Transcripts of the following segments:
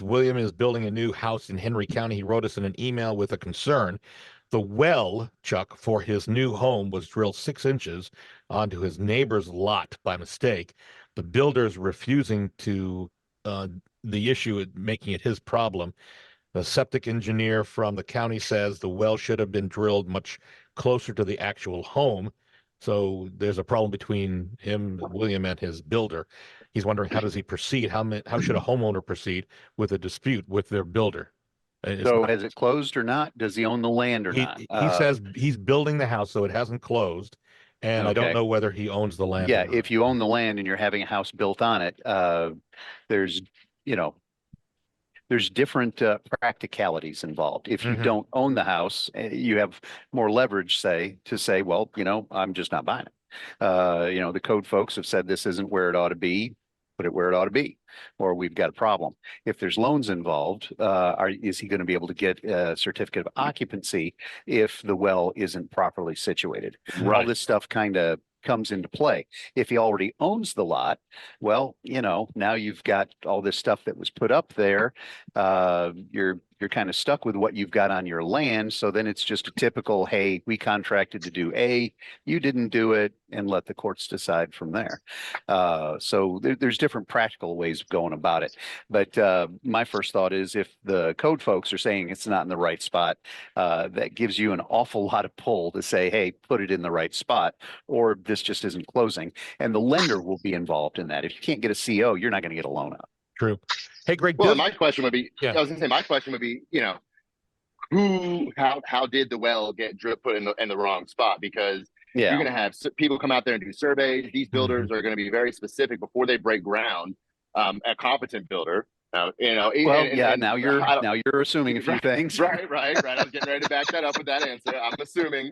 William is building a new house in Henry County. He wrote us in an email with a concern. The well, Chuck, for his new home was drilled 6 inches onto his neighbor's lot by mistake. The builder's refusing to, the issue, making it his problem. The septic engineer from the county says the well should have been drilled much closer to the actual home. So there's a problem between him, William, and his builder. He's wondering, how does he proceed? How should a homeowner proceed with a dispute with their builder? It's So not, has it closed or not? Does he own the land or not? he says he's building the house, so it hasn't closed, and I don't Okay. know whether he owns the land or Yeah, not. if you own the land and you're having a house built on it, there's, you know, there's different practicalities involved. If you Mhm. don't own the house, you have more leverage, to say, well, I'm just not buying it. The code folks have said this isn't where it ought to be. Put it where it ought to be, or we've got a problem. If there's loans involved, is he going to be able to get a certificate of occupancy if the well isn't properly situated? All Right. this stuff kind of comes into play. If he already owns the lot, well, now you've got all this stuff that was put up there. You're kind of stuck with what you've got on your land. So then it's just a typical, hey, we contracted to do A, you didn't do it, and let the courts decide from there. So there's different practical ways of going about it. But my first thought is, if the code folks are saying it's not in the right spot, that gives you an awful lot of pull to say, hey, put it in the right spot, or this just isn't closing. And the lender will be involved in that. If you can't get a CO, you're not going to get a loan out. True. Hey, Greg. Well, my question would be, Yeah. I was gonna say, my question would be, how did the well get put in the wrong spot? Because you're going to have people come out there and do surveys. These builders are going to be very specific before they break ground. A competent builder, Well, and now you're assuming a few things. Right. I was getting ready to back that up with that answer. I'm assuming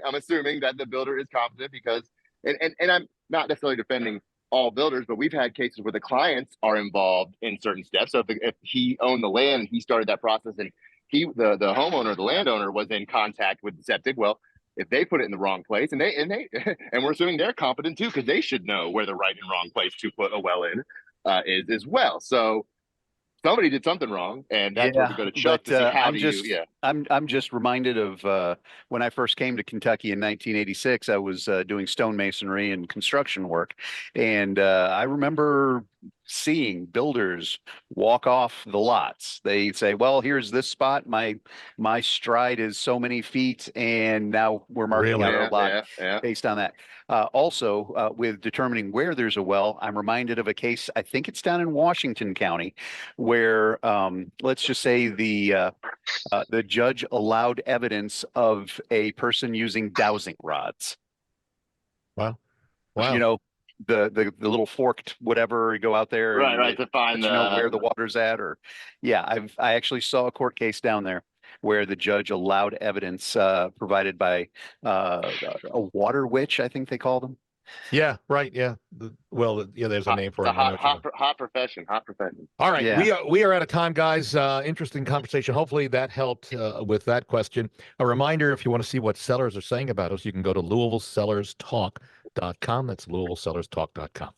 that the builder is competent because, and I'm not necessarily defending all builders, but we've had cases where the clients are involved in certain steps. So if he owned the land and he started that process, and the homeowner, the landowner, was in contact with the septic, well, if they put it in the wrong place, and we're assuming they're competent too, because they should know where the right and wrong place to put a well in is as well. So somebody did something wrong, and that's where we go to Chuck to see how I'm just reminded of when I first came to Kentucky in 1986. I was doing stonemasonry and construction work, and I remember seeing builders walk off the lots. They say, well, here's this spot. My stride is so many feet, and now we're marking out our lot based on that. Also, with determining where there's a well, I'm reminded of a case, I think it's down in Washington County, where let's just say the judge allowed evidence of a person using dowsing rods. Wow. The little forked whatever, you go out there to find where the water's at, or I actually saw a court case down there where the judge allowed evidence provided by a water witch, I think they call them. Yeah, right. Yeah. There's a name for it. Hot profession. All right. Yeah. We are out of time, guys. Interesting conversation. Hopefully that helped with that question. A reminder, if you want to see what sellers are saying about us, you can go to LouisvilleSellersTalk.com. That's LouisvilleSellersTalk.com.